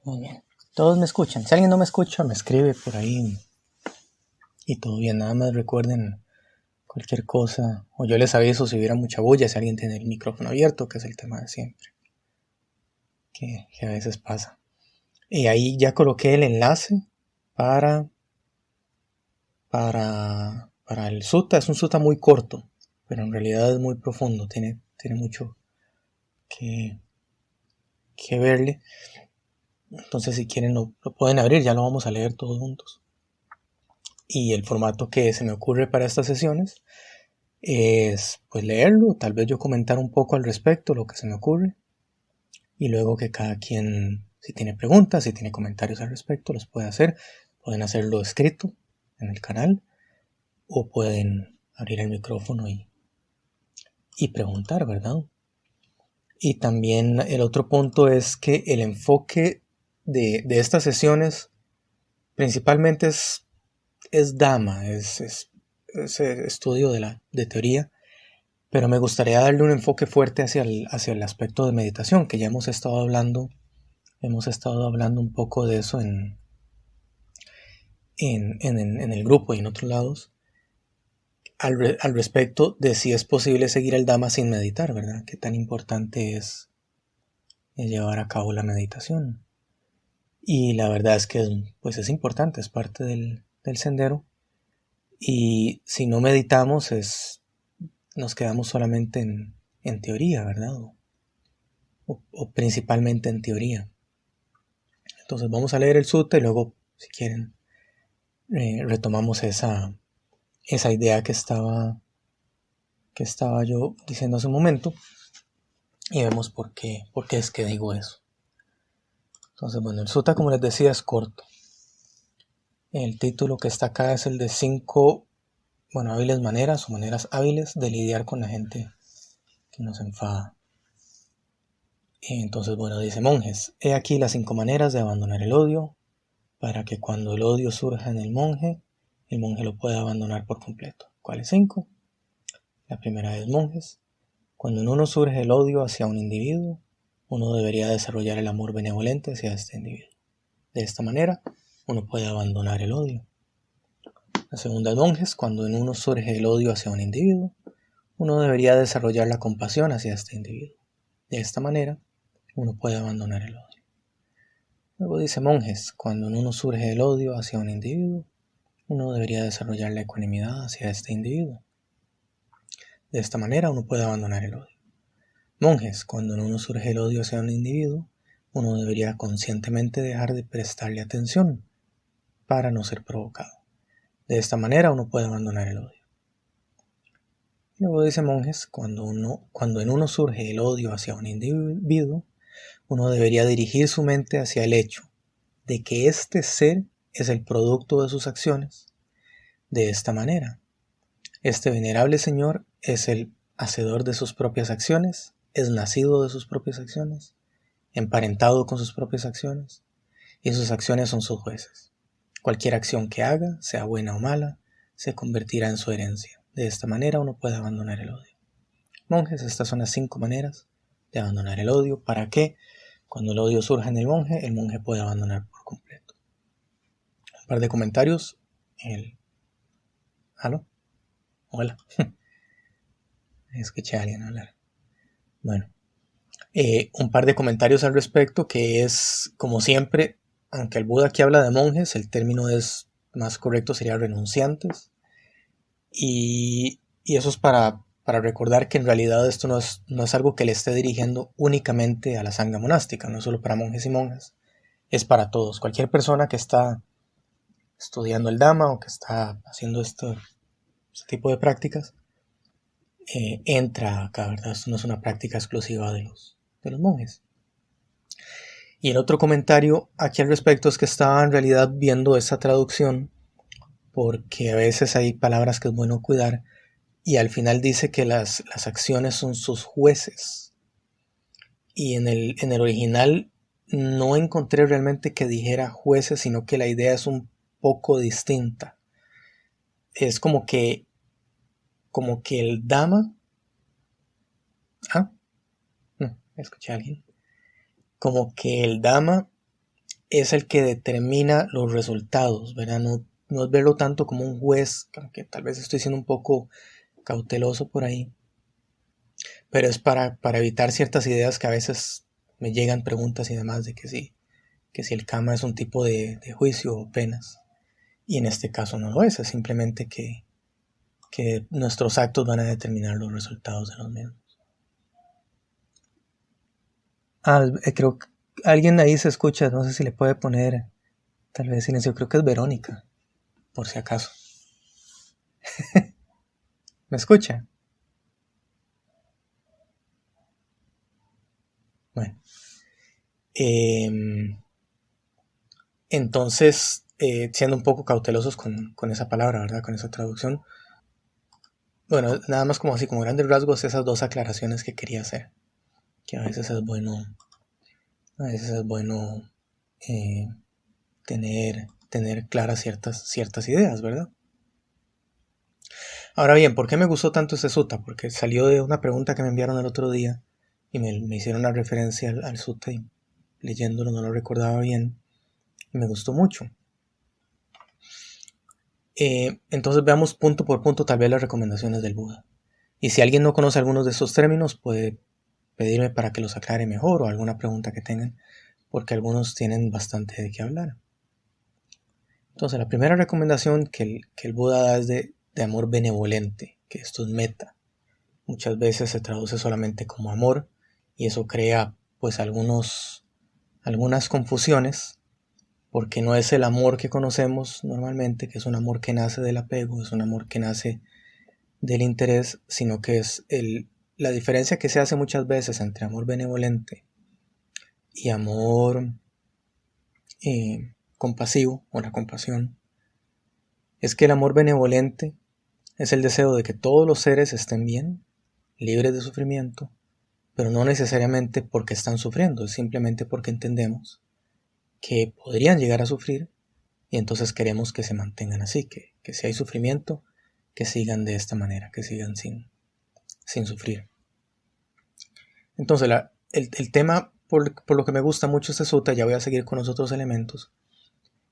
Muy bien. Todos me escuchan. Si alguien no me escucha, me escribe por ahí. Y todo bien. Nada más recuerden cualquier cosa. O yo les aviso si hubiera mucha bulla, si alguien tiene el micrófono abierto, que es el tema de siempre. Que a veces pasa. Y ahí ya coloqué el enlace para el sutta. Es un sutta muy corto, pero en realidad es muy profundo. Tiene mucho que verle. Entonces si quieren lo pueden abrir, ya lo vamos a leer todos juntos. Y el formato que se me ocurre para estas sesiones es pues leerlo, tal vez yo comentar un poco al respecto, lo que se me ocurre, y luego que cada quien, si tiene preguntas, si tiene comentarios al respecto, los puede hacer. Pueden hacerlo escrito en el canal o pueden abrir el micrófono y preguntar, ¿verdad? Y también el otro punto es que el enfoque de estas sesiones principalmente es Dhamma, es estudio de teoría, pero me gustaría darle un enfoque fuerte hacia el aspecto de meditación, que ya hemos estado hablando un poco de eso en el grupo y en otros lados, al respecto de si es posible seguir el Dhamma sin meditar, ¿verdad? Qué tan importante es llevar a cabo la meditación. Y la verdad es que pues es importante, es parte del sendero. Y si no meditamos nos quedamos solamente en teoría, ¿verdad? O principalmente en teoría. Entonces vamos a leer el sutta y luego, si quieren, retomamos esa idea que estaba yo diciendo hace un momento y vemos por qué es que digo eso. Entonces, bueno, el sutta, como les decía, es corto. El título que está acá es el de 5 hábiles maneras o maneras hábiles de lidiar con la gente que nos enfada. Entonces, bueno, dice: monjes, he aquí las 5 maneras de abandonar el odio, para que cuando el odio surja en el monje lo pueda abandonar por completo. ¿Cuáles 5? La primera es: monjes, cuando en uno surge el odio hacia un individuo, uno debería desarrollar el amor benevolente hacia este individuo. De esta manera, uno puede abandonar el odio. La segunda es: monjes, cuando en uno surge el odio hacia un individuo, uno debería desarrollar la compasión hacia este individuo. De esta manera, uno puede abandonar el odio. Luego dice: monjes, cuando en uno surge el odio hacia un individuo, uno debería desarrollar la ecuanimidad hacia este individuo. De esta manera uno puede abandonar el odio. Monjes, cuando en uno surge el odio hacia un individuo, uno debería conscientemente dejar de prestarle atención para no ser provocado. De esta manera uno puede abandonar el odio. Luego dice: monjes, cuando en uno surge el odio hacia un individuo, uno debería dirigir su mente hacia el hecho de que este ser es el producto de sus acciones. De esta manera, este venerable señor es el hacedor de sus propias acciones, es nacido de sus propias acciones, emparentado con sus propias acciones, y sus acciones son sus jueces. Cualquier acción que haga, sea buena o mala, se convertirá en su herencia. De esta manera uno puede abandonar el odio. Monjes, estas son las 5 maneras de abandonar el odio, para que cuando el odio surja en el monje pueda abandonar por completo. Un par de comentarios. ¿Aló? Hola. Escuché a alguien hablar. Bueno, un par de comentarios al respecto, que es, como siempre, aunque el Buda aquí habla de monjes, el término es más correcto, sería renunciantes. Y eso es para recordar que en realidad esto no es algo que le esté dirigiendo únicamente a la sangha monástica, no es solo para monjes y monjas, es para todos. Cualquier persona que está estudiando el Dhamma o que está haciendo este tipo de prácticas, entra acá, ¿verdad? Esto no es una práctica exclusiva de los monjes. Y el otro comentario aquí al respecto es que estaba en realidad viendo esa traducción, porque a veces hay palabras que es bueno cuidar, y al final dice que las acciones son sus jueces. Y en el original no encontré realmente que dijera jueces, sino que la idea es un poco distinta. Es como que el Dhamma... No, escuché a alguien. Como que el Dhamma es el que determina los resultados, ¿verdad? No es verlo tanto como un juez, aunque tal vez estoy siendo un poco cauteloso por ahí, pero es para evitar ciertas ideas que a veces me llegan preguntas y demás de que si el karma es un tipo de juicio o penas, y en este caso no lo es simplemente que nuestros actos van a determinar los resultados de los mismos. Creo que alguien ahí se escucha, no sé si le puede poner tal vez silencio, creo que es Verónica, por si acaso. ¿Me escucha? Bueno. Entonces, siendo un poco cautelosos con esa palabra, ¿verdad? Con esa traducción. Bueno, nada más como así, como grandes rasgos, esas dos aclaraciones que quería hacer. Que a veces es bueno tener claras ciertas ideas, ¿verdad? Ahora bien, ¿por qué me gustó tanto este sutta? Porque salió de una pregunta que me enviaron el otro día y me hicieron una referencia al sutta y leyéndolo no lo recordaba bien y me gustó mucho. Entonces veamos punto por punto tal vez las recomendaciones del Buda. Y si alguien no conoce algunos de estos términos puede pedirme para que los aclare mejor o alguna pregunta que tengan, porque algunos tienen bastante de qué hablar. Entonces la primera recomendación que el Buda da es de amor benevolente, que esto es metta. Muchas veces se traduce solamente como amor y eso crea pues algunas confusiones, porque no es el amor que conocemos normalmente, que es un amor que nace del apego, es un amor que nace del interés, sino que es la diferencia que se hace muchas veces entre amor benevolente y amor compasivo o la compasión, es que el amor benevolente es el deseo de que todos los seres estén bien, libres de sufrimiento, pero no necesariamente porque están sufriendo, es simplemente porque entendemos que podrían llegar a sufrir y entonces queremos que se mantengan así, que si hay sufrimiento, que sigan de esta manera, que sigan sin sufrir. Entonces el tema por lo que me gusta mucho este sutta, ya voy a seguir con los otros elementos,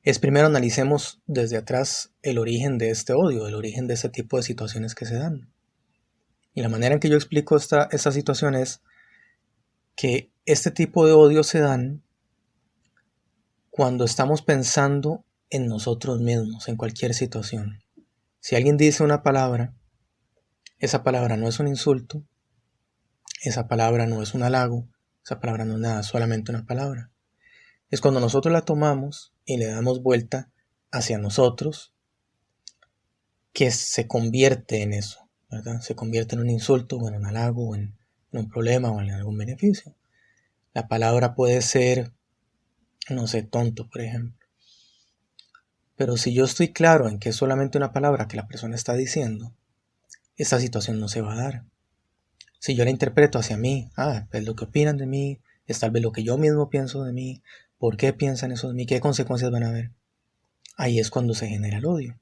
es primero analicemos desde atrás el origen de este odio, el origen de este tipo de situaciones que se dan. Y la manera en que yo explico esta situación es que este tipo de odio se dan cuando estamos pensando en nosotros mismos, en cualquier situación. Si alguien dice una palabra, esa palabra no es un insulto, esa palabra no es un halago, esa palabra no es nada, solamente una palabra. Es cuando nosotros la tomamos y le damos vuelta hacia nosotros que se convierte en eso, ¿verdad? Se convierte en un insulto o en un halago o en un problema o en algún beneficio. La palabra puede ser, no sé, tonto, por ejemplo. Pero si yo estoy claro en que es solamente una palabra que la persona está diciendo, esta situación no se va a dar. Si yo la interpreto hacia mí, es lo que opinan de mí, es tal vez lo que yo mismo pienso de mí, ¿por qué piensan eso de mí? ¿Qué consecuencias van a haber? Ahí es cuando se genera el odio.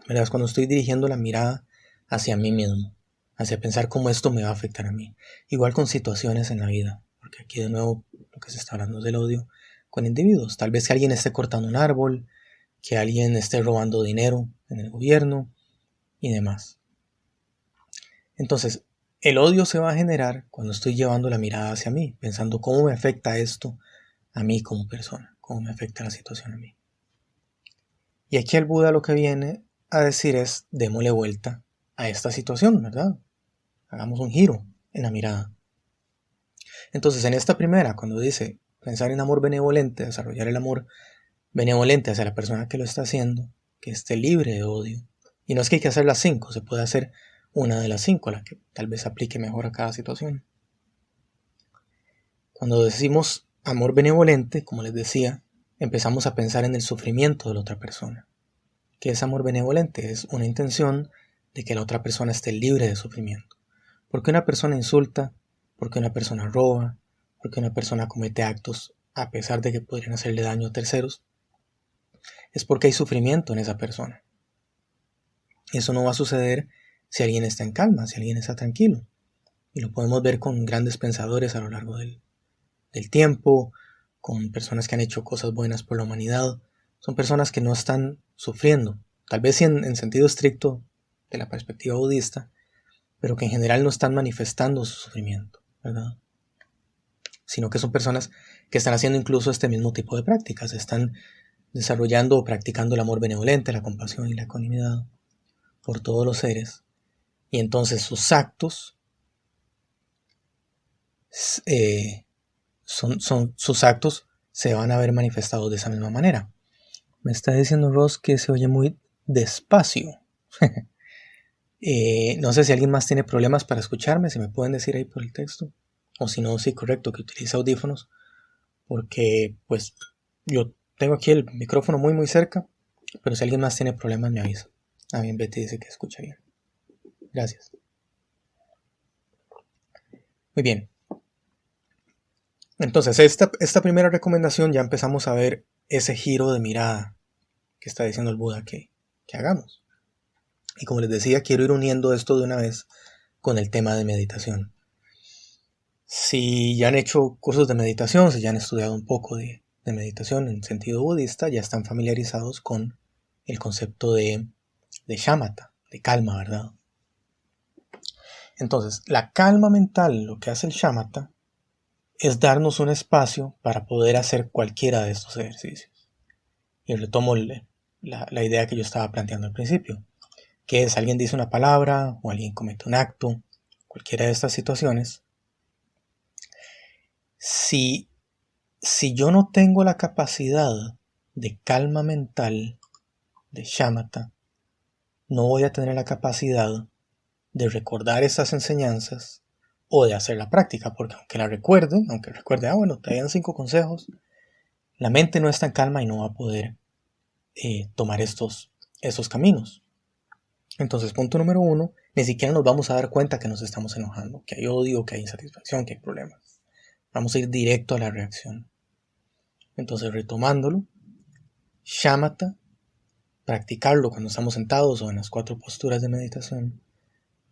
¿Verdad? Es cuando estoy dirigiendo la mirada hacia mí mismo, hacia pensar cómo esto me va a afectar a mí. Igual con situaciones en la vida, porque aquí de nuevo lo que se está hablando es del odio con individuos. Tal vez que alguien esté cortando un árbol, que alguien esté robando dinero en el gobierno y demás. Entonces, el odio se va a generar cuando estoy llevando la mirada hacia mí, pensando cómo me afecta esto a mí como persona, cómo me afecta la situación a mí. Y aquí el Buda lo que viene a decir es, démosle vuelta a esta situación, ¿verdad? Hagamos un giro en la mirada. Entonces, en esta primera, cuando dice pensar en amor benevolente, desarrollar el amor benevolente hacia la persona que lo está haciendo, que esté libre de odio. Y no es que hay que hacer las 5, se puede hacer una de las 5, la que tal vez aplique mejor a cada situación. Cuando decimos amor benevolente, como les decía, empezamos a pensar en el sufrimiento de la otra persona. ¿Qué es amor benevolente? Es una intención de que la otra persona esté libre de sufrimiento. Porque una persona insulta, porque una persona roba, porque una persona comete actos a pesar de que podrían hacerle daño a terceros, es porque hay sufrimiento en esa persona. Eso no va a suceder si alguien está en calma, si alguien está tranquilo. Y lo podemos ver con grandes pensadores a lo largo del tiempo, con personas que han hecho cosas buenas por la humanidad. Son personas que no están sufriendo, tal vez sí en sentido estricto de la perspectiva budista, pero que en general no están manifestando su sufrimiento, ¿verdad? Sino que son personas que están haciendo incluso este mismo tipo de prácticas, están desarrollando o practicando el amor benevolente, la compasión y la ecuanimidad por todos los seres, y entonces sus actos sus actos se van a ver manifestados de esa misma manera. Me está diciendo Ross que se oye muy despacio. No sé si alguien más tiene problemas para escucharme, si me pueden decir ahí por el texto, o si no, sí, correcto, que utilice audífonos, porque pues yo tengo aquí el micrófono muy cerca, pero si alguien más tiene problemas me avisa. A mí Betty dice que escucha bien. Gracias. Muy bien. Entonces, esta primera recomendación ya empezamos a ver ese giro de mirada que está diciendo el Buda que hagamos. Y como les decía, quiero ir uniendo esto de una vez con el tema de meditación. Si ya han hecho cursos de meditación, si ya han estudiado un poco de meditación en sentido budista, ya están familiarizados con el concepto de shamatha, de calma, ¿verdad? Entonces, la calma mental, lo que hace el shamatha, es darnos un espacio para poder hacer cualquiera de estos ejercicios. Y retomo la idea que yo estaba planteando al principio, que es alguien dice una palabra o alguien comete un acto, cualquiera de estas situaciones. Si yo no tengo la capacidad de calma mental, de shamatha, no voy a tener la capacidad de recordar esas enseñanzas o de hacer la práctica, porque aunque recuerde, bueno, te dan 5 consejos, la mente no está en calma y no va a poder tomar esos caminos. Entonces, punto número 1, ni siquiera nos vamos a dar cuenta que nos estamos enojando, que hay odio, que hay insatisfacción, que hay problemas. Vamos a ir directo a la reacción. Entonces, retomándolo, shamatha, practicarlo cuando estamos sentados o en las 4 posturas de meditación,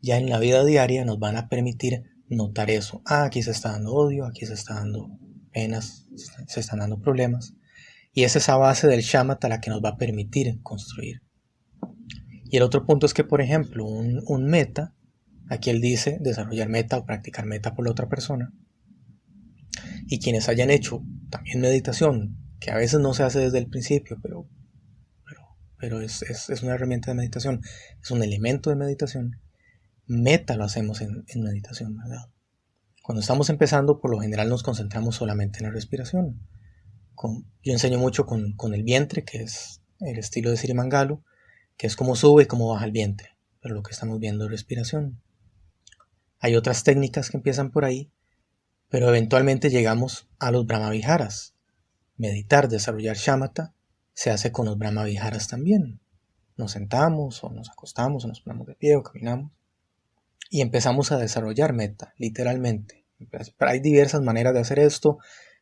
ya en la vida diaria nos van a permitir notar eso. Aquí se está dando odio, aquí se está dando penas, se están dando problemas. Y es esa base del shamatha la que nos va a permitir construir. Y el otro punto es que, por ejemplo, un metta, aquí él dice desarrollar metta o practicar metta por la otra persona. Y quienes hayan hecho también meditación, que a veces no se hace desde el principio, pero es una herramienta de meditación, es un elemento de meditación. Metta lo hacemos en meditación, ¿verdad? Cuando estamos empezando, por lo general nos concentramos solamente en la respiración. Yo enseño mucho con el vientre, que es el estilo de Sirimangalo, que es cómo sube y cómo baja el vientre, pero lo que estamos viendo es respiración. Hay otras técnicas que empiezan por ahí, pero eventualmente llegamos a los Brahmaviharas. Meditar, desarrollar shamatha, se hace con los Brahmaviharas también. Nos sentamos o nos acostamos o nos ponemos de pie o caminamos y empezamos a desarrollar metta, literalmente. Hay diversas maneras de hacer esto.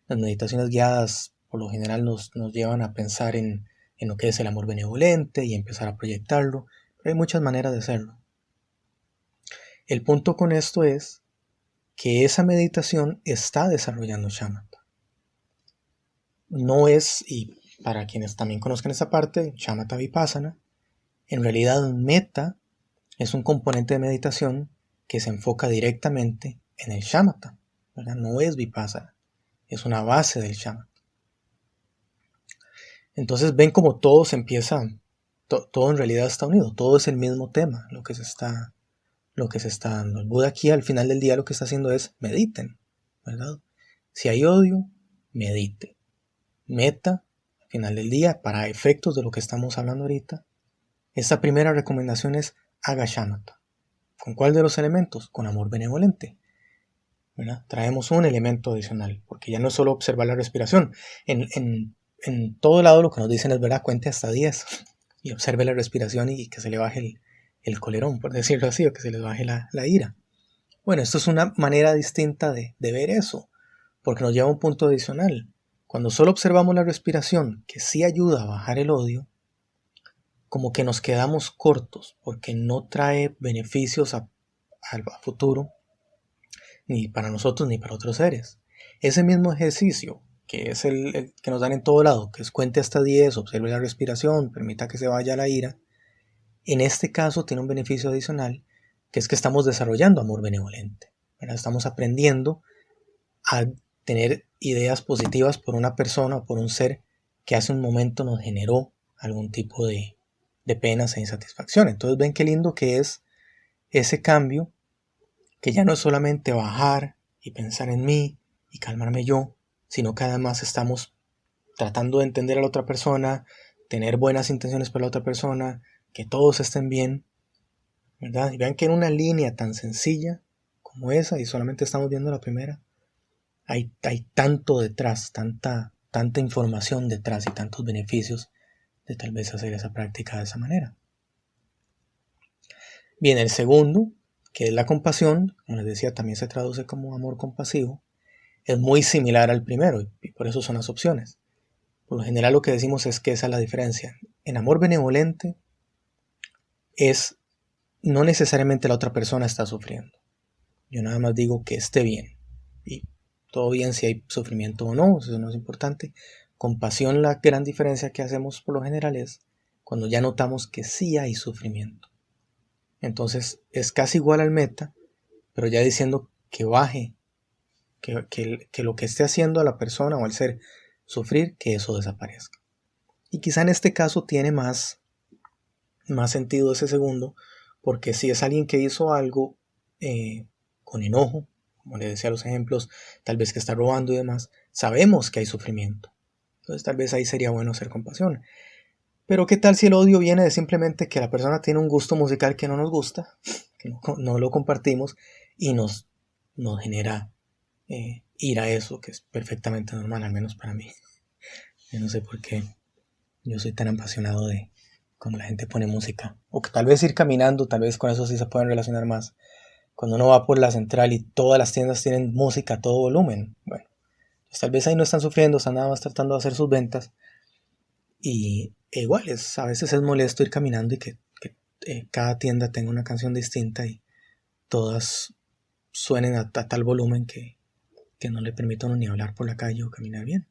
Las meditaciones guiadas por lo general nos llevan a pensar en lo que es el amor benevolente y empezar a proyectarlo, pero hay muchas maneras de hacerlo. El punto con esto es que esa meditación está desarrollando shamatha. No es, y para quienes también conozcan esa parte, shamatha vipassana, en realidad metta es un componente de meditación que se enfoca directamente en el shamatha, ¿verdad? No es vipassana, es una base del shamatha. Entonces ven como todo se empieza, todo en realidad está unido, todo es el mismo tema, lo que se está dando. El Buda aquí al final del día lo que está haciendo es mediten, ¿verdad? Si hay odio, medite. Metta, al final del día, para efectos de lo que estamos hablando ahorita, esta primera recomendación es haga shamatha. ¿Con cuál de los elementos? Con amor benevolente, ¿verdad? Traemos un elemento adicional, porque ya no es solo observar la respiración. En todo lado lo que nos dicen es, ¿verdad? Cuente hasta 10 y observe la respiración y que se le baje el colerón, por decirlo así, o que se les baje la ira. Bueno, esto es una manera distinta de ver eso, porque nos lleva a un punto adicional. Cuando solo observamos la respiración, que sí ayuda a bajar el odio, como que nos quedamos cortos, porque no trae beneficios al futuro, ni para nosotros ni para otros seres. Ese mismo ejercicio que es el que nos dan en todo lado, que es cuente hasta 10, observe la respiración, permita que se vaya la ira, en este caso tiene un beneficio adicional, que es que estamos desarrollando amor benevolente, ¿verdad? Estamos aprendiendo a tener ideas positivas por una persona o por un ser que hace un momento nos generó algún tipo de penas e insatisfacción. Entonces ven qué lindo que es ese cambio, que ya no es solamente bajar y pensar en mí y calmarme yo, sino que además estamos tratando de entender a la otra persona, tener buenas intenciones para la otra persona, que todos estén bien, ¿verdad? Y vean que en una línea tan sencilla como esa, y solamente estamos viendo la primera, hay tanto detrás, tanta información detrás y tantos beneficios de tal vez hacer esa práctica de esa manera. Bien, el segundo, que es la compasión, como les decía, también se traduce como amor compasivo, es muy similar al primero y por eso son las opciones. Por lo general lo que decimos es que esa es la diferencia. En amor benevolente es no necesariamente la otra persona está sufriendo. Yo nada más digo que esté bien. Y todo bien si hay sufrimiento o no, eso no es importante. Compasión, la gran diferencia que hacemos por lo general es cuando ya notamos que sí hay sufrimiento. Entonces es casi igual al meta, pero ya diciendo que baje, que lo que esté haciendo a la persona o al ser sufrir, que eso desaparezca. Y quizá en este caso tiene más sentido ese segundo, porque si es alguien que hizo algo con enojo, como les decía los ejemplos, tal vez que está robando y demás, sabemos que hay sufrimiento. Entonces tal vez ahí sería bueno hacer compasión. Pero ¿qué tal si el odio viene de simplemente que la persona tiene un gusto musical que no nos gusta, que no lo compartimos y nos genera ira eso, que es perfectamente normal, al menos para mí? Yo no sé por qué yo soy tan apasionado de cuando la gente pone música. O que tal vez ir caminando, tal vez con eso sí se pueden relacionar más. Cuando uno va por la central y todas las tiendas tienen música a todo volumen. Bueno, pues tal vez ahí no están sufriendo, están nada más tratando de hacer sus ventas. Y igual, a veces es molesto ir caminando y que cada tienda tenga una canción distinta y todas suenen a tal volumen que no le permite a uno ni hablar por la calle o caminar bien.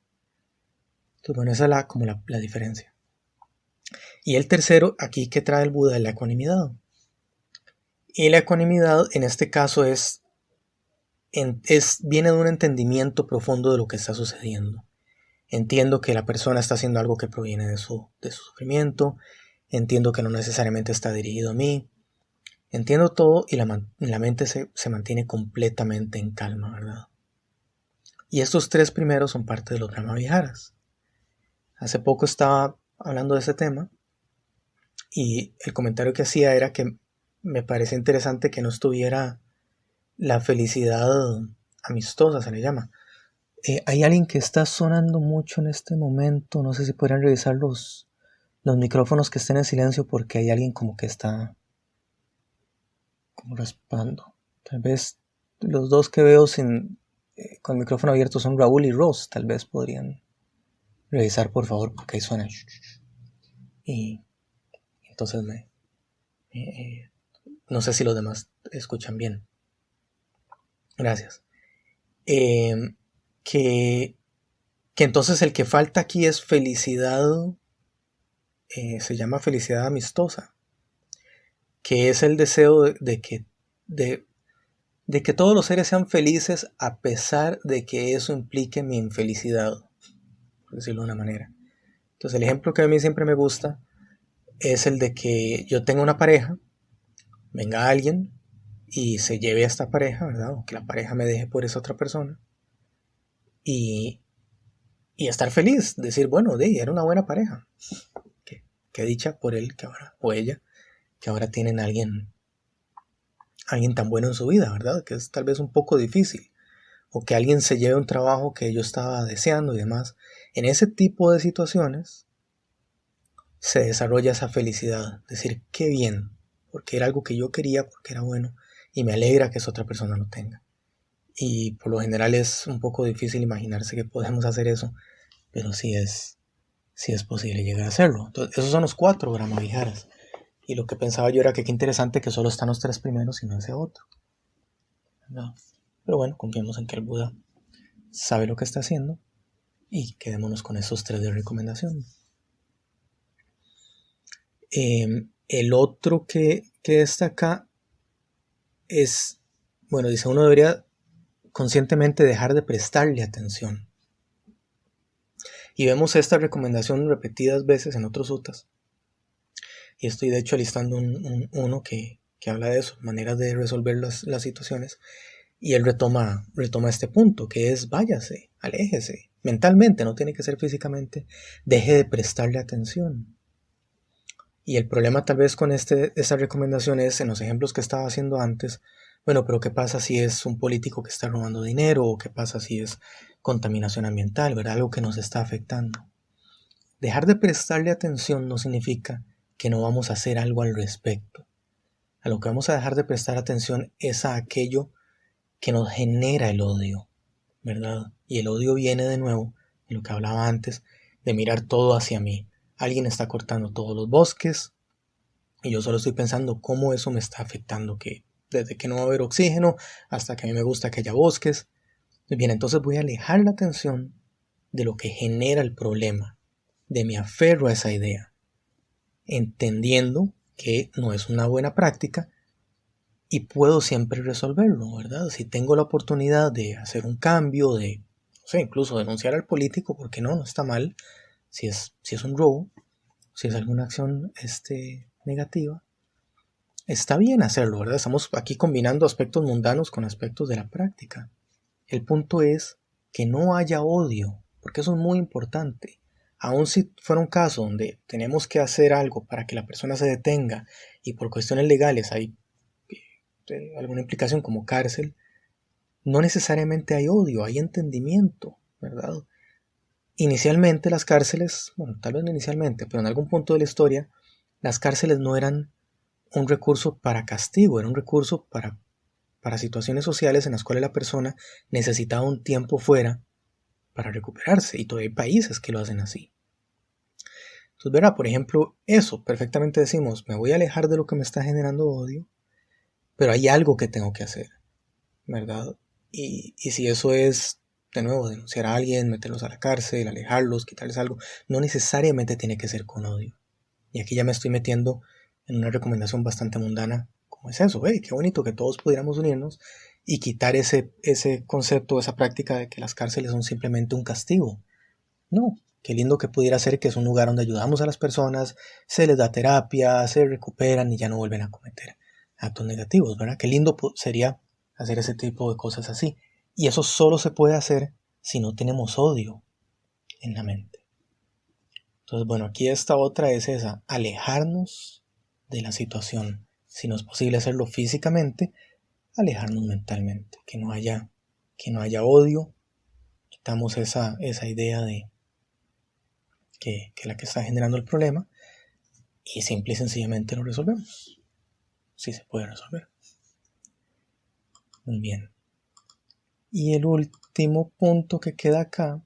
Entonces, bueno, esa es como la diferencia. Y el tercero, aquí que trae el Buda, es la ecuanimidad. Y la ecuanimidad en este caso viene de un entendimiento profundo de lo que está sucediendo. Entiendo que la persona está haciendo algo que proviene de su sufrimiento. Entiendo que no necesariamente está dirigido a mí. Entiendo todo y la mente se mantiene completamente en calma, ¿verdad? Y estos tres primeros son parte de los Brahmaviharas. Hace poco estaba hablando de ese tema y el comentario que hacía era que me parece interesante que no estuviera la felicidad amistosa, se le llama. Hay alguien que está sonando mucho en este momento, no sé si podrían revisar los micrófonos que estén en silencio porque hay alguien como que está como raspando. Tal vez los dos que veo con el micrófono abierto son Raúl y Ross, tal vez podrían revisar por favor porque ahí suena y entonces no sé si los demás escuchan bien. Gracias. Que entonces el que falta aquí es felicidad, se llama felicidad amistosa, que es el deseo de que todos los seres sean felices a pesar de que eso implique mi infelicidad, por decirlo de una manera. Entonces el ejemplo que a mí siempre me gusta es el de que yo tengo una pareja, venga alguien y se lleve a esta pareja, ¿verdad? O que la pareja me deje por esa otra persona y estar feliz, decir, bueno, era una buena pareja, que dicha por él que ahora, o ella, que ahora tienen a alguien tan bueno en su vida, ¿verdad? Que es tal vez un poco difícil, o que alguien se lleve un trabajo que yo estaba deseando y demás. En ese tipo de situaciones se desarrolla esa felicidad, decir, qué bien, porque era algo que yo quería, porque era bueno, y me alegra que esa otra persona lo tenga. Y por lo general es un poco difícil imaginarse que podemos hacer eso, pero sí es posible llegar a hacerlo. Entonces, esos son los 4 Brahmaviharas. Y lo que pensaba yo era que qué interesante que solo están los 3 primeros y no ese otro. No. Pero bueno, confiemos en que el Buda sabe lo que está haciendo Y quedémonos con esos 3 de recomendación. El otro que está acá es, bueno, dice uno debería conscientemente dejar de prestarle atención. Y vemos esta recomendación repetidas veces en otros suttas. Y estoy de hecho alistando uno que habla de eso, maneras de resolver las situaciones. Y él retoma este punto, que es váyase, aléjese, mentalmente, no tiene que ser físicamente, deje de prestarle atención. Y el problema tal vez con esta recomendación es, en los ejemplos que estaba haciendo antes, bueno, pero ¿qué pasa si es un político que está robando dinero? ¿O qué pasa si es contaminación ambiental, ¿verdad? Algo que nos está afectando. Dejar de prestarle atención no significa que no vamos a hacer algo al respecto. A lo que vamos a dejar de prestar atención es a aquello que nos genera el odio, ¿verdad? Y el odio viene de nuevo, de lo que hablaba antes, de mirar todo hacia mí. Alguien está cortando todos los bosques y yo solo estoy pensando cómo eso me está afectando, que desde que no va a haber oxígeno hasta que a mí me gusta que haya bosques. Bien, entonces voy a alejar la atención de lo que genera el problema, de mi aferro a esa idea, entendiendo que no es una buena práctica y puedo siempre resolverlo, ¿verdad? Si tengo la oportunidad de hacer un cambio, de, no sé, incluso denunciar al político, porque no está mal, si es un robo, si es alguna acción negativa, está bien hacerlo, ¿verdad? Estamos aquí combinando aspectos mundanos con aspectos de la práctica. El punto es que no haya odio, porque eso es muy importante. Aun si fuera un caso donde tenemos que hacer algo para que la persona se detenga y por cuestiones legales hay alguna implicación como cárcel, no necesariamente hay odio, hay entendimiento, ¿verdad? Inicialmente las cárceles, bueno, tal vez no inicialmente, pero en algún punto de la historia, las cárceles no eran un recurso para castigo, era un recurso para situaciones sociales en las cuales la persona necesitaba un tiempo fuera para recuperarse, y todavía hay países que lo hacen así. Entonces, verá, por ejemplo, eso, perfectamente decimos, me voy a alejar de lo que me está generando odio, pero hay algo que tengo que hacer, ¿verdad? Y si eso es, de nuevo, denunciar a alguien, meterlos a la cárcel, alejarlos, quitarles algo, no necesariamente tiene que ser con odio. Y aquí ya me estoy metiendo en una recomendación bastante mundana, como es eso, qué bonito que todos pudiéramos unirnos y quitar ese concepto, esa práctica de que las cárceles son simplemente un castigo. No, qué lindo que pudiera ser que es un lugar donde ayudamos a las personas, se les da terapia, se recuperan y ya no vuelven a cometer actos negativos, ¿verdad? Qué lindo sería hacer ese tipo de cosas así. Y eso solo se puede hacer si no tenemos odio en la mente. Entonces, bueno, aquí esta otra es esa, alejarnos de la situación. Si no es posible hacerlo físicamente, alejarnos mentalmente, que no haya odio. Quitamos esa idea de que la que está generando el problema y simple y sencillamente lo resolvemos. Sí se puede resolver. Muy bien. Y el último punto que queda acá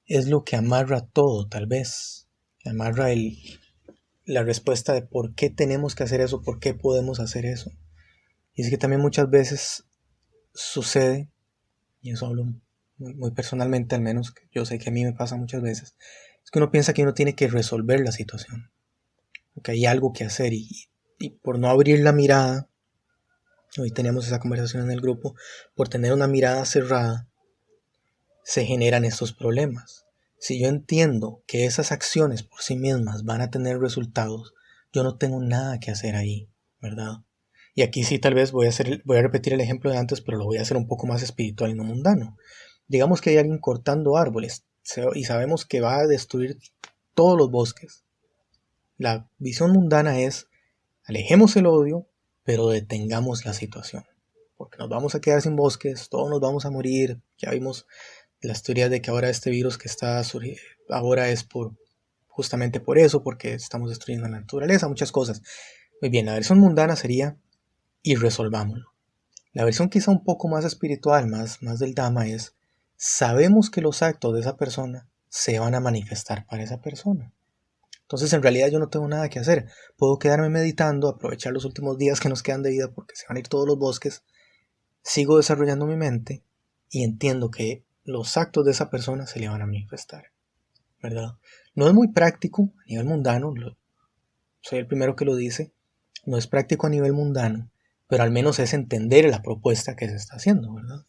es lo que amarra todo, tal vez. Amarra la respuesta de por qué tenemos que hacer eso, por qué podemos hacer eso. Y es que también muchas veces sucede, y eso hablo muy, muy personalmente, al menos que yo sé que a mí me pasa muchas veces, es que uno piensa que uno tiene que resolver la situación, que hay algo que hacer y por no abrir la mirada, hoy teníamos esa conversación en el grupo, por tener una mirada cerrada, se generan estos problemas. Si yo entiendo que esas acciones por sí mismas van a tener resultados, yo no tengo nada que hacer ahí, ¿verdad? Y aquí sí tal vez voy a repetir el ejemplo de antes, pero lo voy a hacer un poco más espiritual y no mundano. Digamos que hay alguien cortando árboles y sabemos que va a destruir todos los bosques. La visión mundana es, alejemos el odio, pero detengamos la situación. Porque nos vamos a quedar sin bosques, todos nos vamos a morir. Ya vimos las teorías de que ahora este virus que está surgiendo ahora es justamente por eso, porque estamos destruyendo la naturaleza, muchas cosas. Muy bien, la versión mundana sería y resolvámoslo. La versión quizá un poco más espiritual, más del Dhamma es, sabemos que los actos de esa persona se van a manifestar para esa persona. Entonces en realidad yo no tengo nada que hacer. Puedo quedarme meditando, aprovechar los últimos días que nos quedan de vida porque se van a ir todos los bosques. Sigo desarrollando mi mente y entiendo que los actos de esa persona se le van a manifestar, ¿verdad? No es muy práctico a nivel mundano, soy el primero que lo dice, no es práctico a nivel mundano, pero al menos es entender la propuesta que se está haciendo, ¿verdad?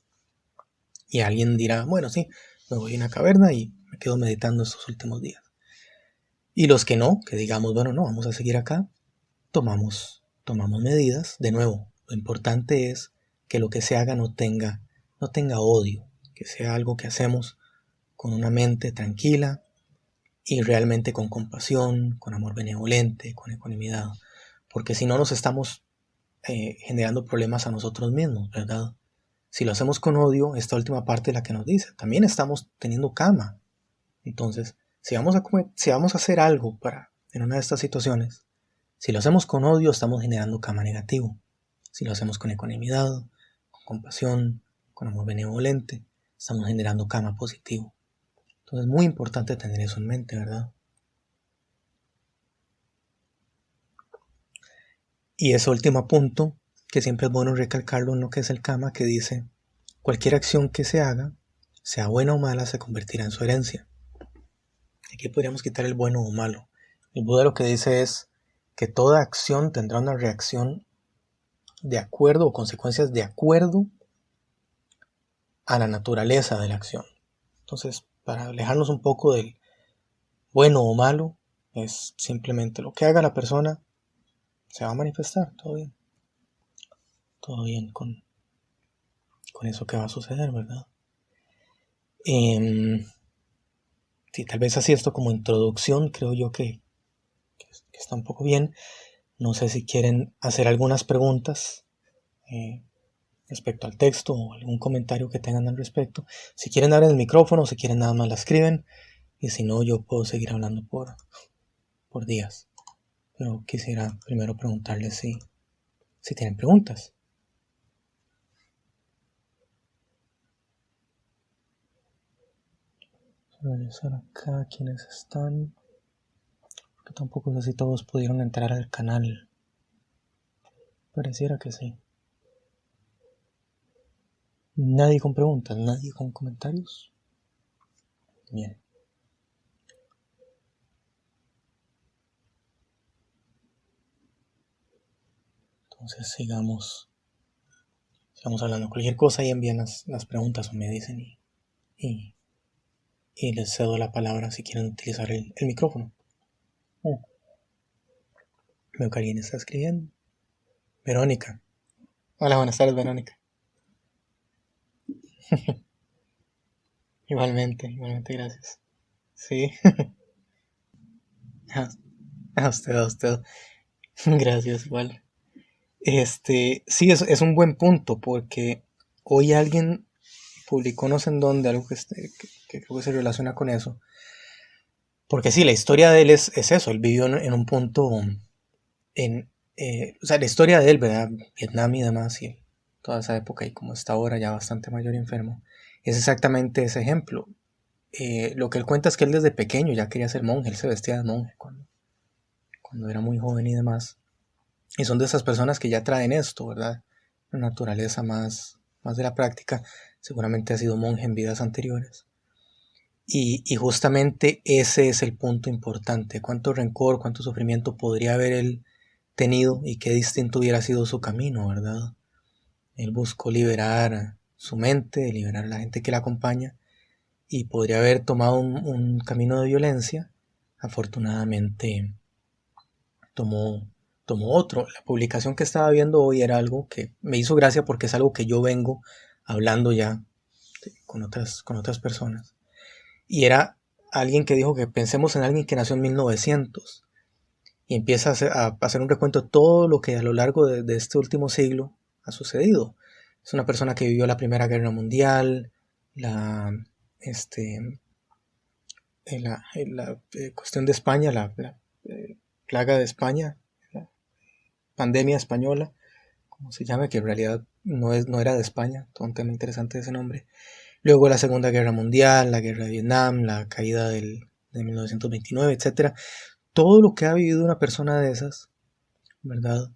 Y alguien dirá, bueno, sí, me voy a una caverna y me quedo meditando estos últimos días. Y los que no, que digamos, bueno, no, vamos a seguir acá, tomamos medidas. De nuevo, lo importante es que lo que se haga no tenga odio, que sea algo que hacemos con una mente tranquila y realmente con compasión, con amor benevolente, con ecuanimidad, porque si no nos estamos generando problemas a nosotros mismos, ¿verdad? Si lo hacemos con odio, esta última parte es la que nos dice, también estamos teniendo karma. Entonces, si vamos a hacer algo en una de estas situaciones, si lo hacemos con odio, estamos generando karma negativo. Si lo hacemos con ecuanimidad, con compasión, con amor benevolente, estamos generando karma positivo. Entonces es muy importante tener eso en mente, ¿verdad? Y ese último punto, que siempre es bueno recalcarlo en lo que es el karma, que dice, cualquier acción que se haga, sea buena o mala, se convertirá en su herencia. Aquí podríamos quitar el bueno o malo. El Buda lo que dice es que toda acción tendrá una reacción de acuerdo o consecuencias de acuerdo a la naturaleza de la acción. Entonces, para alejarnos un poco del bueno o malo, es simplemente lo que haga la persona se va a manifestar. Todo bien con eso que va a suceder, ¿verdad? Sí, tal vez así esto como introducción, creo yo que está un poco bien. No sé si quieren hacer algunas preguntas respecto al texto o algún comentario que tengan al respecto. Si quieren dar el micrófono, si quieren nada más la escriben. Y si no, yo puedo seguir hablando por días. Pero quisiera primero preguntarles si tienen preguntas. Voy a revisar acá quiénes están. Porque tampoco sé si todos pudieron entrar al canal. Pareciera que sí. Nadie con preguntas, nadie con comentarios. Bien. Entonces sigamos hablando. Cualquier cosa y envían las preguntas o me dicen y les cedo la palabra si quieren utilizar el micrófono. Veo que alguien está escribiendo. Verónica. Hola, buenas tardes, Verónica. Igualmente, gracias. Sí. A usted. Gracias, igual. Sí, es un buen punto porque hoy alguien publicó no sé en dónde algo que creo que se relaciona con eso. Porque sí, la historia de él es eso. Él vivió en un punto o sea, la historia de él, ¿verdad? Vietnam y demás, y toda esa época y como está ahora ya bastante mayor y enfermo, es exactamente ese ejemplo. Lo que él cuenta es que él desde pequeño ya quería ser monje, él se vestía de monje cuando era muy joven y demás. Y son de esas personas que ya traen esto, ¿verdad? Una naturaleza más de la práctica. Seguramente ha sido monje en vidas anteriores. Y justamente ese es el punto importante. Cuánto rencor, cuánto sufrimiento podría haber él tenido y qué distinto hubiera sido su camino, ¿verdad? Él buscó liberar su mente, liberar a la gente que la acompaña y podría haber tomado un camino de violencia. Afortunadamente tomó otro. La publicación que estaba viendo hoy era algo que me hizo gracia porque es algo que yo vengo hablando ya con otras personas. Y era alguien que dijo que pensemos en alguien que nació en 1900 y empieza a hacer un recuento de todo lo que a lo largo de este último siglo ha sucedido. Es una persona que vivió la Primera Guerra Mundial, la cuestión de España, la plaga de España, la pandemia española, como se llama, que en realidad no era de España, todo un tema interesante ese nombre. Luego la Segunda Guerra Mundial, la Guerra de Vietnam, la caída de 1929, etc. Todo lo que ha vivido una persona de esas, ¿verdad?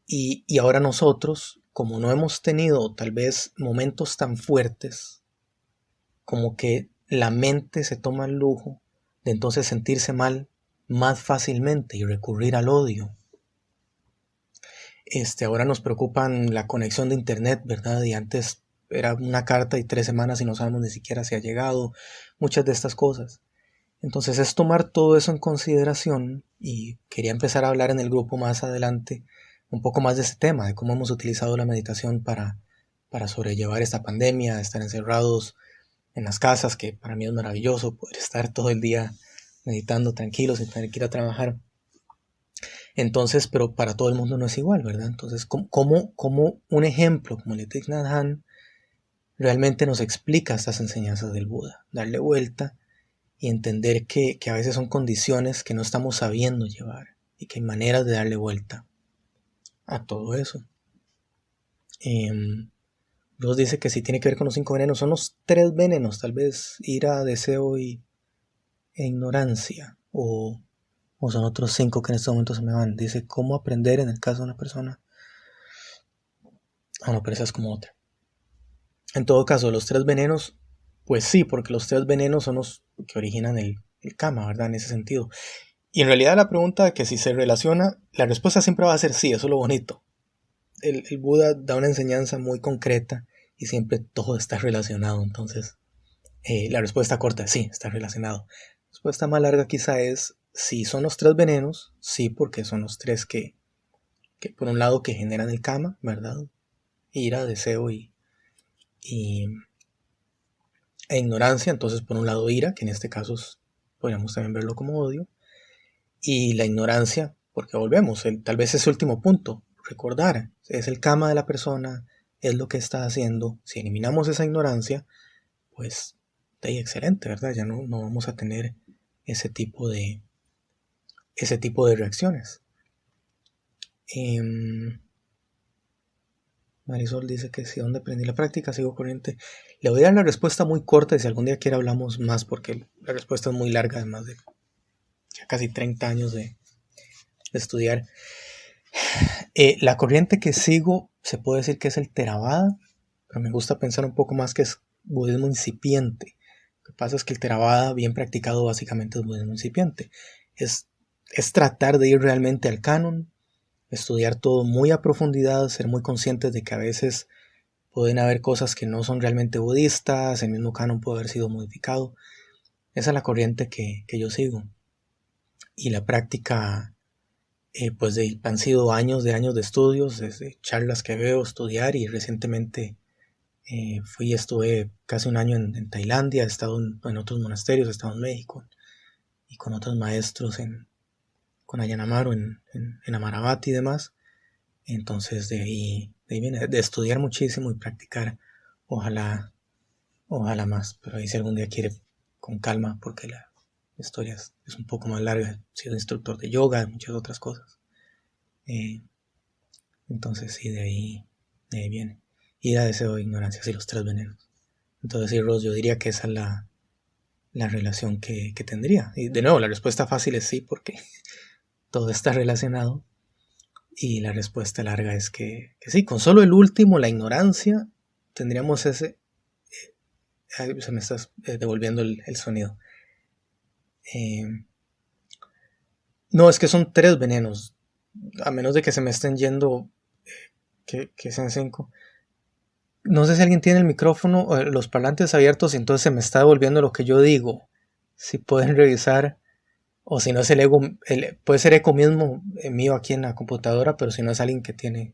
Y ahora nosotros, como no hemos tenido tal vez momentos tan fuertes, como que la mente se toma el lujo de entonces sentirse mal más fácilmente y recurrir al odio. Ahora nos preocupan la conexión de internet, ¿verdad? Y antes era una carta y 3 semanas y no sabemos ni siquiera si ha llegado, muchas de estas cosas. Entonces es tomar todo eso en consideración, y quería empezar a hablar en el grupo más adelante un poco más de ese tema, de cómo hemos utilizado la meditación para sobrellevar esta pandemia, estar encerrados en las casas, que para mí es maravilloso poder estar todo el día meditando tranquilo sin tener que ir a trabajar. Entonces, pero para todo el mundo no es igual, ¿verdad? Entonces, ¿cómo un ejemplo como el Thich Nhat Hanh realmente nos explica estas enseñanzas del Buda? Darle vuelta y entender que a veces son condiciones que no estamos sabiendo llevar y que hay maneras de darle vuelta a todo eso. Dios dice que si tiene que ver con los 5 venenos, son los 3 venenos, tal vez ira, deseo e ignorancia, o son otros 5 que en este momento se me van. Dice cómo aprender en el caso de una persona. No, pero esa es como otra. En todo caso, los 3 venenos, pues sí, porque los 3 venenos son los que originan el kama, ¿verdad? En ese sentido. Y en realidad la pregunta de que si se relaciona, la respuesta siempre va a ser sí, eso es lo bonito. El Buda da una enseñanza muy concreta y siempre todo está relacionado. Entonces, la respuesta corta es sí, está relacionado. La respuesta más larga quizá es si son los 3 venenos, sí, porque son los 3 que por un lado que generan el kama, ¿verdad? Ira, deseo e ignorancia. Entonces, por un lado ira, que en este caso podríamos también verlo como odio, y la ignorancia, porque volvemos, tal vez ese último punto, recordar, es el kama de la persona, es lo que está haciendo. Si eliminamos esa ignorancia, pues de ahí excelente, ¿verdad? Ya no vamos a tener ese tipo de reacciones. Marisol dice que si donde aprendí la práctica sigo corriente. Le voy a dar la respuesta muy corta y si algún día quiere hablamos más, porque la respuesta es muy larga, además de ya casi 30 años de estudiar. La corriente que sigo se puede decir que es el Theravada, pero me gusta pensar un poco más que es budismo incipiente. Lo que pasa es que el Theravada bien practicado básicamente es budismo incipiente. Es tratar de ir realmente al canon, estudiar todo muy a profundidad, ser muy conscientes de que a veces pueden haber cosas que no son realmente budistas, el mismo canon puede haber sido modificado. Esa es la corriente que yo sigo. Y la práctica, pues han sido años de estudios, desde charlas que veo, estudiar, y recientemente estuve casi un año en Tailandia, he estado en otros monasterios, he estado en México y con otros maestros con Ayanamaro en Amaravati y demás. Entonces de ahí viene, de estudiar muchísimo y practicar, ojalá más, pero ahí si algún día quiere con calma, porque la historia es un poco más larga. He sido instructor de yoga, muchas otras cosas. Entonces sí, de ahí viene. Ira, deseo, ignorancia, sí, los 3 venenos. Entonces sí, Ross, yo diría que esa es la relación que tendría. Y de nuevo, la respuesta fácil es sí, porque todo está relacionado. Y la respuesta larga es que sí, con solo el último, la ignorancia, tendríamos ese... se me está devolviendo el sonido. No, es que son 3 venenos. A menos de que se me estén yendo, que sean 5. No sé si alguien tiene el micrófono o los parlantes abiertos y entonces se me está devolviendo lo que yo digo. Si pueden revisar, o si no es el ego, puede ser eco mismo mío aquí en la computadora, pero si no es alguien que tiene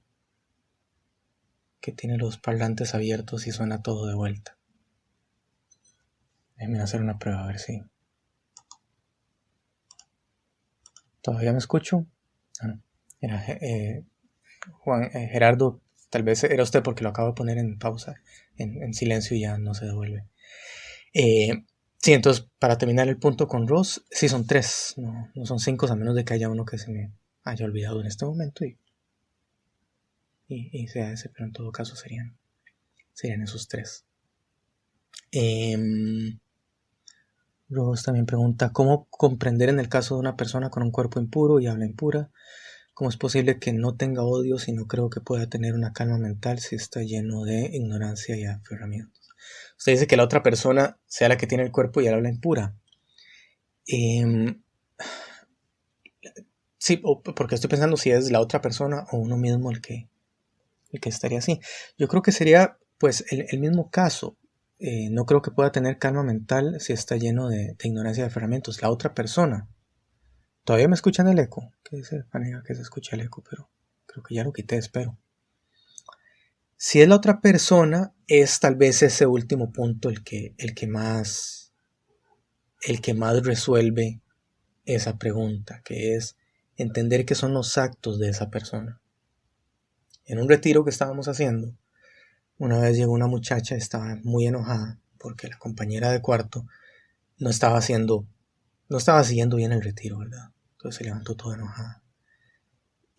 los parlantes abiertos y suena todo de vuelta. Déjenme hacer una prueba a ver si... ¿Todavía me escucho? No. Era, Gerardo, tal vez era usted porque lo acabo de poner en pausa, en silencio, y ya no se devuelve. Sí, entonces para terminar el punto con Ross, sí son 3, no son 5, a menos de que haya uno que se me haya olvidado en este momento y sea ese, pero en todo caso serían esos 3. Ross también pregunta, ¿cómo comprender en el caso de una persona con un cuerpo impuro y habla impura? ¿Cómo es posible que no tenga odio si no creo que pueda tener una calma mental si está lleno de ignorancia y aferramientos? Usted dice que la otra persona sea la que tiene el cuerpo y él habla impura. Sí, porque estoy pensando si es la otra persona o uno mismo el que estaría así. Yo creo que sería pues el mismo caso. No creo que pueda tener calma mental si está lleno de ignorancia de ferramentos. La otra persona. ¿Todavía me escuchan el eco? Que dice Fanega que se escucha el eco, pero creo que ya lo quité, espero. Si es la otra persona, es tal vez ese último punto el que más resuelve esa pregunta, que es entender qué son los actos de esa persona. En un retiro que estábamos haciendo, una vez llegó una muchacha, estaba muy enojada porque la compañera de cuarto no estaba siguiendo bien el retiro, ¿verdad? Entonces se levantó toda enojada.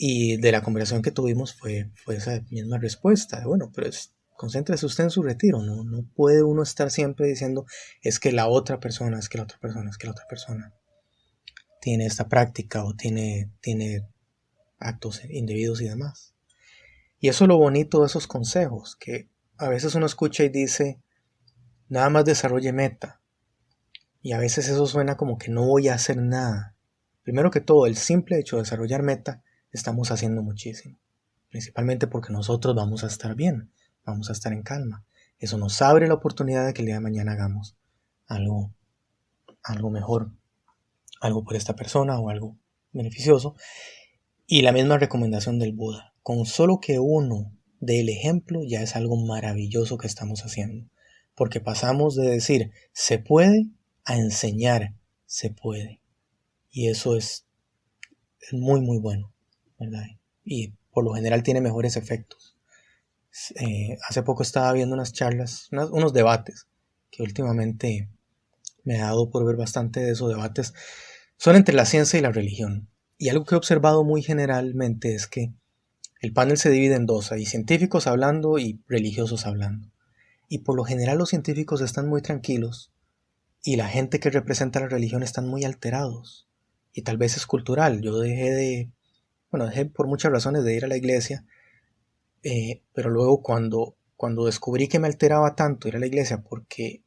Y de la conversación que tuvimos fue esa misma respuesta. Bueno, pero concéntrese usted en su retiro. No puede uno estar siempre diciendo es que la otra persona, es que la otra persona, es que la otra persona tiene esta práctica o tiene actos indebidos y demás. Y eso es lo bonito de esos consejos, que a veces uno escucha y dice, nada más desarrolle meta. Y a veces eso suena como que no voy a hacer nada. Primero que todo, el simple hecho de desarrollar meta, estamos haciendo muchísimo. Principalmente porque nosotros vamos a estar bien, vamos a estar en calma. Eso nos abre la oportunidad de que el día de mañana hagamos algo mejor, algo por esta persona o algo beneficioso. Y la misma recomendación del Buda. Con solo que uno dé el ejemplo ya es algo maravilloso que estamos haciendo. Porque pasamos de decir se puede a enseñar se puede. Y eso es muy muy bueno, ¿verdad? Y por lo general tiene mejores efectos. Hace poco estaba viendo unas charlas, unos debates que últimamente me ha dado por ver bastante de esos debates. Son entre la ciencia y la religión. Y algo que he observado muy generalmente es que el panel se divide en dos. Hay científicos hablando y religiosos hablando. Y por lo general los científicos están muy tranquilos y la gente que representa la religión están muy alterados. Y tal vez es cultural. Yo dejé por muchas razones de ir a la iglesia. Pero luego cuando descubrí que me alteraba tanto ir a la iglesia porque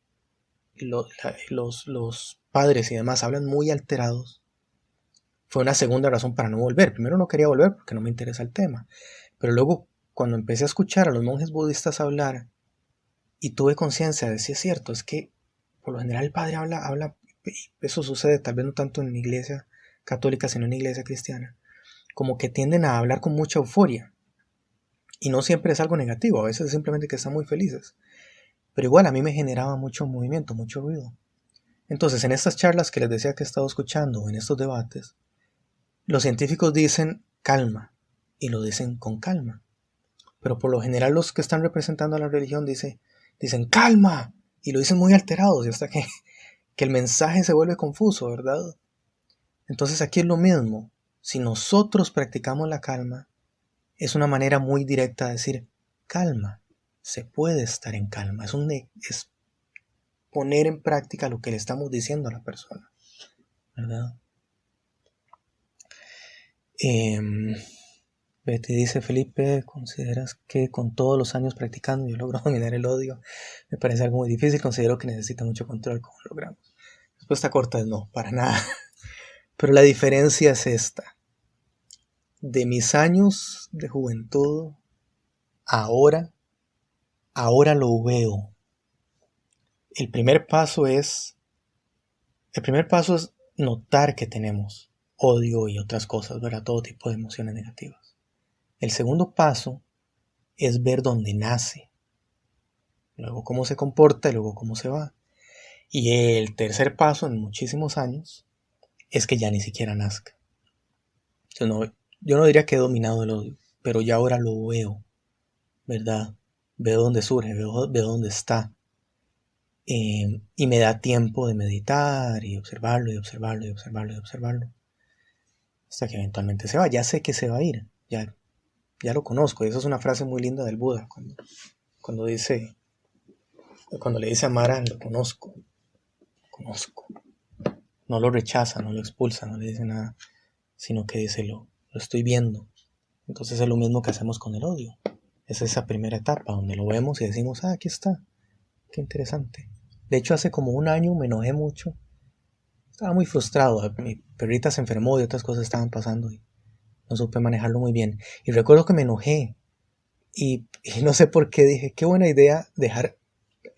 los padres y demás hablan muy alterados, fue una segunda razón para no volver. Primero no quería volver porque no me interesa el tema. Pero luego cuando empecé a escuchar a los monjes budistas hablar y tuve conciencia de si es cierto, es que por lo general el padre habla, eso sucede tal vez no tanto en la iglesia católica sino en la iglesia cristiana, como que tienden a hablar con mucha euforia. Y no siempre es algo negativo, a veces es simplemente que están muy felices. Pero igual a mí me generaba mucho movimiento, mucho ruido. Entonces en estas charlas que les decía que he estado escuchando, en estos debates, los científicos dicen calma, y lo dicen con calma. Pero por lo general los que están representando a la religión dicen calma, y lo dicen muy alterados, y hasta que el mensaje se vuelve confuso, ¿verdad? Entonces aquí es lo mismo. Si nosotros practicamos la calma, es una manera muy directa de decir calma, se puede estar en calma. Es poner en práctica lo que le estamos diciendo a la persona, ¿verdad? Betty dice, Felipe, ¿consideras que con todos los años practicando yo logro dominar el odio? Me parece algo muy difícil, considero que necesita mucho control. ¿Cómo lo logramos? Respuesta corta es no, para nada. Pero la diferencia es esta. De mis años de juventud, ahora lo veo. El primer paso es notar que tenemos odio y otras cosas, ¿verdad? Todo tipo de emociones negativas. El segundo paso es ver dónde nace, luego cómo se comporta y luego cómo se va. Y el tercer paso en muchísimos años es que ya ni siquiera nazca. Yo no diría que he dominado el odio, pero ya ahora lo veo, ¿verdad? Veo dónde surge, veo dónde está. Y me da tiempo de meditar y observarlo y observarlo y observarlo y observarlo. Hasta que eventualmente se va. Ya sé que se va a ir. Ya lo conozco. Y eso es una frase muy linda del Buda. Cuando le dice a Mara, lo conozco. No lo rechaza, no lo expulsa, no le dice nada. Sino que dice, lo estoy viendo. Entonces es lo mismo que hacemos con el odio. Es esa primera etapa donde lo vemos y decimos, aquí está. qué interesante. De hecho, hace como un año me enojé mucho. Estaba muy frustrado. Mi perrita se enfermó y otras cosas estaban pasando y no supe manejarlo muy bien. Y recuerdo que me enojé y no sé por qué dije, qué buena idea dejar,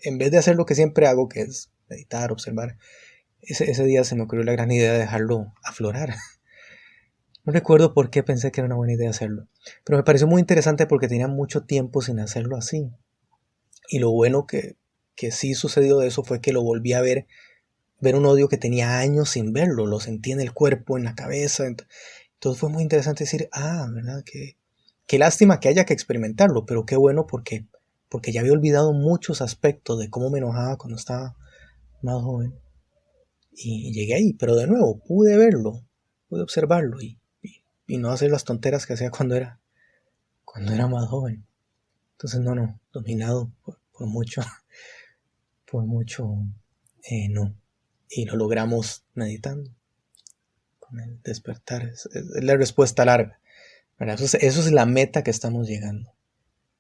en vez de hacer lo que siempre hago, que es meditar, observar, ese día se me ocurrió la gran idea de dejarlo aflorar. No recuerdo por qué pensé que era una buena idea hacerlo, pero me pareció muy interesante porque tenía mucho tiempo sin hacerlo así. Y lo bueno que sí sucedió de eso fue que lo volví a ver un odio que tenía años sin verlo, lo sentí en el cuerpo, en la cabeza. Entonces fue muy interesante decir, ¿verdad? Qué lástima que haya que experimentarlo, pero qué bueno porque ya había olvidado muchos aspectos de cómo me enojaba cuando estaba más joven. Y llegué ahí, pero de nuevo, pude verlo, pude observarlo y no hacer las tonteras que hacía cuando era más joven. Entonces no, dominado por mucho, por mucho, no. Y lo logramos meditando, con el despertar. Es la respuesta larga, ¿verdad? Eso es la meta que estamos llegando.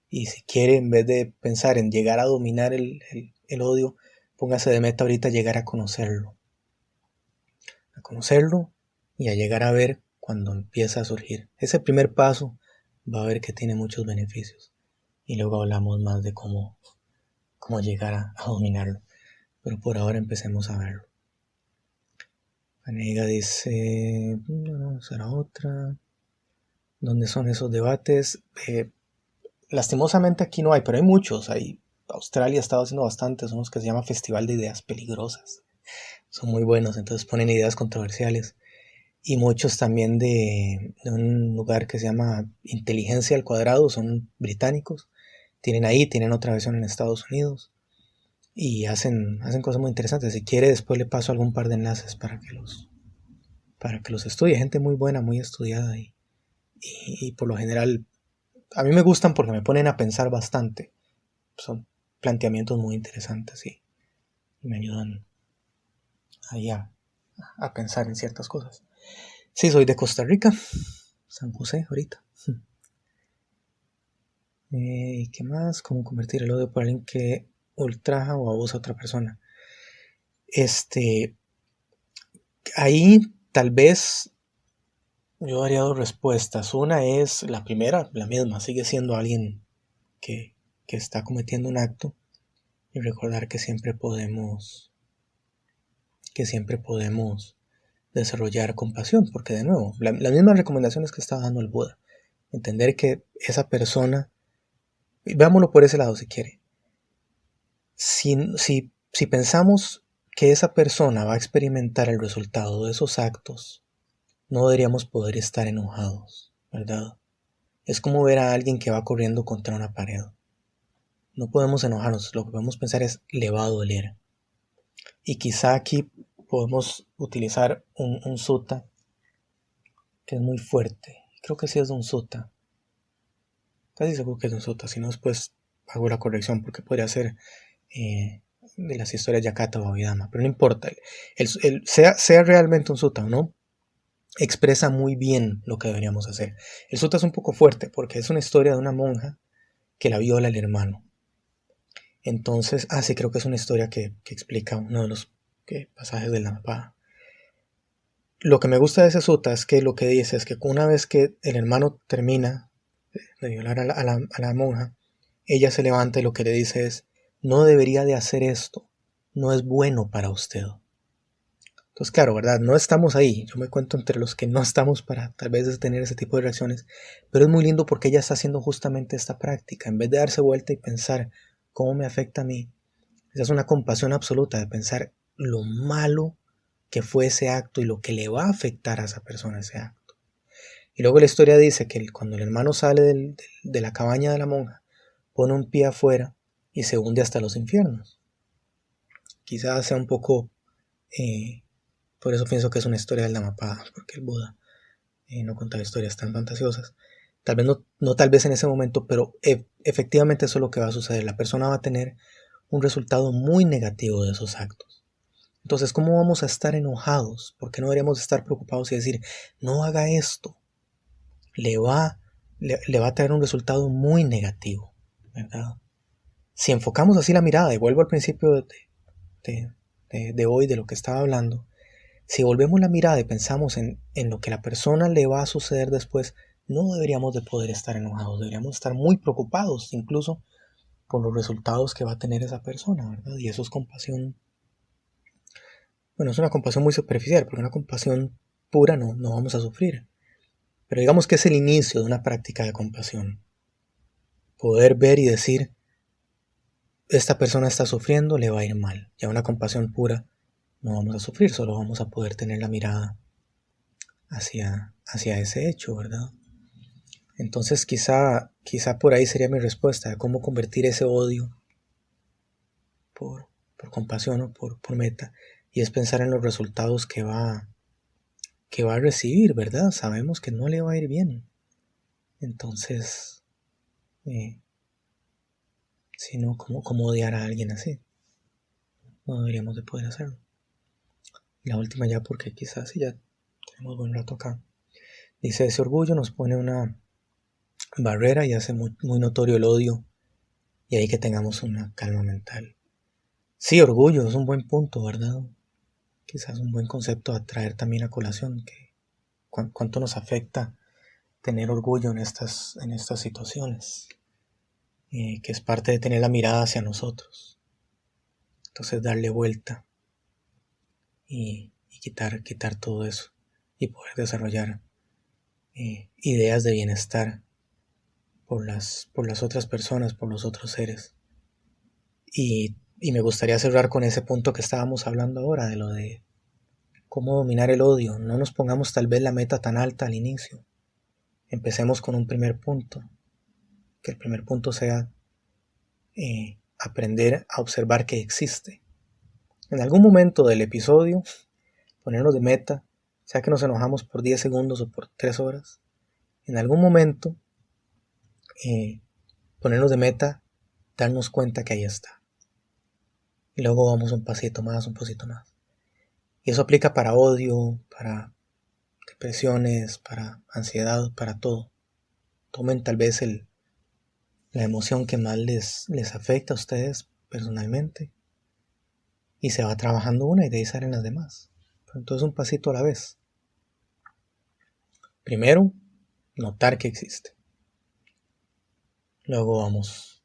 Y si quiere, en vez de pensar en llegar a dominar el odio, póngase de meta ahorita llegar a conocerlo. A conocerlo y a llegar a ver cuando empieza a surgir. Ese primer paso va a ver que tiene muchos beneficios. Y luego hablamos más de cómo llegar a dominarlo. Pero por ahora empecemos a verlo. Vanega dice, no, será otra. ¿Dónde son esos debates? Lastimosamente aquí no hay, pero hay muchos. Australia ha estado haciendo bastantes, son los que se llama Festival de Ideas Peligrosas. Son muy buenos, entonces ponen ideas controversiales. Y muchos también de un lugar que se llama Inteligencia al Cuadrado, son británicos. Tienen otra versión en Estados Unidos. Y hacen cosas muy interesantes. Si quiere, después le paso algún par de enlaces para que los estudie. Gente muy buena, muy estudiada. Y por lo general, a mí me gustan porque me ponen a pensar bastante. Son planteamientos muy interesantes y me ayudan ahí a pensar en ciertas cosas. Sí, soy de Costa Rica, San José ahorita. ¿Qué más? ¿Cómo convertir el odio por alguien que ultraja o abusa a otra persona? Ahí tal vez yo daría dos respuestas. Una es la primera, la misma, sigue siendo alguien que está cometiendo un acto y recordar que siempre podemos desarrollar compasión, porque de nuevo, las mismas recomendaciones que está dando el Buda, entender que esa persona, veámoslo por ese lado si quiere, si pensamos que esa persona va a experimentar el resultado de esos actos, no deberíamos poder estar enojados, ¿verdad? Es como ver a alguien que va corriendo contra una pared. No podemos enojarnos, lo que podemos pensar es, le va a doler. Y quizá aquí podemos utilizar un sutta que es muy fuerte. Creo que sí es de un sutta. Casi seguro que es de un sutta. Si no, después hago la corrección porque podría ser de las historias de Yakata o Abhidhamma. Pero no importa. Sea realmente un sutta o no, expresa muy bien lo que deberíamos hacer. El sutta es un poco fuerte porque es una historia de una monja que la viola el hermano. Entonces, sí, creo que es una historia que explica uno de los pasajes del Dhammapada. Lo que me gusta de ese sutta es que lo que dice es que una vez que el hermano termina de violar a la monja, ella se levanta y lo que le dice es, no debería de hacer esto, no es bueno para usted. Entonces, claro, ¿verdad? No estamos ahí. Yo me cuento entre los que no estamos para tal vez tener ese tipo de reacciones, pero es muy lindo porque ella está haciendo justamente esta práctica. En vez de darse vuelta y pensar cómo me afecta a mí, esa es una compasión absoluta de pensar lo malo que fue ese acto y lo que le va a afectar a esa persona ese acto. Y luego la historia dice que cuando el hermano sale de la cabaña de la monja, pone un pie afuera y se hunde hasta los infiernos. Quizás sea un poco... por eso pienso que es una historia del Dhammapada, porque el Buda no contaba historias tan fantasiosas. Tal vez no tal vez en ese momento, pero efectivamente eso es lo que va a suceder. La persona va a tener un resultado muy negativo de esos actos. Entonces, ¿cómo vamos a estar enojados? ¿Por qué no deberíamos estar preocupados y decir, no haga esto? Le va a traer un resultado muy negativo, ¿verdad? Si enfocamos así la mirada, y vuelvo al principio de hoy, de lo que estaba hablando, si volvemos la mirada y pensamos en lo que a la persona le va a suceder después, no deberíamos de poder estar enojados, deberíamos estar muy preocupados incluso por los resultados que va a tener esa persona, ¿verdad? Y eso es compasión. Bueno, es una compasión muy superficial, porque una compasión pura no vamos a sufrir. Pero digamos que es el inicio de una práctica de compasión. Poder ver y decir, esta persona está sufriendo, le va a ir mal. Ya una compasión pura no vamos a sufrir, solo vamos a poder tener la mirada hacia ese hecho, ¿verdad? Entonces quizá por ahí sería mi respuesta de cómo convertir ese odio por compasión o por meta, y es pensar en los resultados que va a recibir, ¿verdad? Sabemos que no le va a ir bien. Entonces, si no, ¿cómo odiar a alguien así? No deberíamos de poder hacerlo. Y la última ya, porque quizás sí ya tenemos buen rato acá. Dice, ese orgullo nos pone una barrera y hace muy, muy notorio el odio, y ahí que tengamos una calma mental. Sí, orgullo es un buen punto, ¿verdad? Quizás un buen concepto a traer también a colación, que cuánto nos afecta tener orgullo en estas situaciones, que es parte de tener la mirada hacia nosotros. Entonces darle vuelta y quitar todo eso y poder desarrollar ideas de bienestar por las otras personas, por los otros seres. Y me gustaría cerrar con ese punto que estábamos hablando ahora, de lo de cómo dominar el odio. No nos pongamos tal vez la meta tan alta al inicio. Empecemos con un primer punto. Que el primer punto sea aprender a observar que existe. En algún momento del episodio, ponernos de meta, sea que nos enojamos por 10 segundos o por 3 horas, en algún momento ponernos de meta, darnos cuenta que ahí está. Y luego vamos un pasito más. Y eso aplica para odio, para depresiones, para ansiedad, para todo. Tomen tal vez la emoción que más les afecta a ustedes personalmente, y se va trabajando una y de ahí salen las demás. Pero entonces un pasito a la vez. Primero, notar que existe. Luego vamos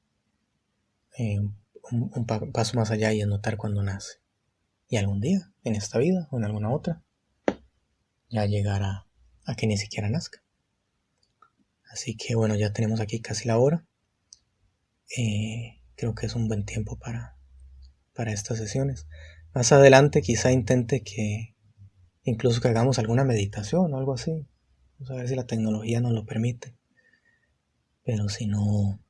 un paso más allá, y es notar cuando nace. Y algún día, en esta vida o en alguna otra, ya llegar a que ni siquiera nazca. Así que bueno, ya tenemos aquí casi la hora. Creo que es un buen tiempo para estas sesiones. Más adelante quizá intente que incluso que hagamos alguna meditación o algo así. Vamos a ver si la tecnología nos lo permite. Pero si no,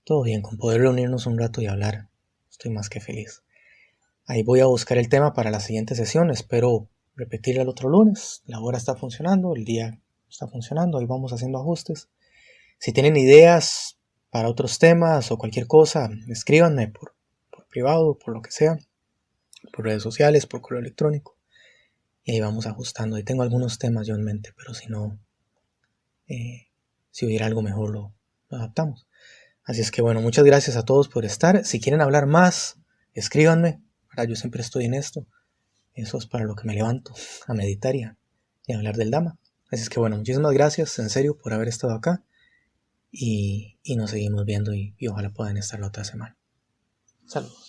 todo bien, con poder reunirnos un rato y hablar, estoy más que feliz. Ahí voy a buscar el tema para la siguiente sesión. Espero repetirla el otro lunes. La hora está funcionando, el día está funcionando. Ahí vamos haciendo ajustes. Si tienen ideas para otros temas o cualquier cosa, escríbanme por privado, por lo que sea, por redes sociales, por correo electrónico. Y ahí vamos ajustando. Y tengo algunos temas yo en mente, pero si no, si hubiera algo mejor lo adaptamos. Así es que bueno, muchas gracias a todos por estar. Si quieren hablar más, escríbanme. Yo siempre estoy en esto. Eso es para lo que me levanto, a meditar y a hablar del Dhamma. Así es que bueno, muchísimas gracias en serio por haber estado acá. Y nos seguimos viendo y ojalá puedan estar la otra semana. Saludos.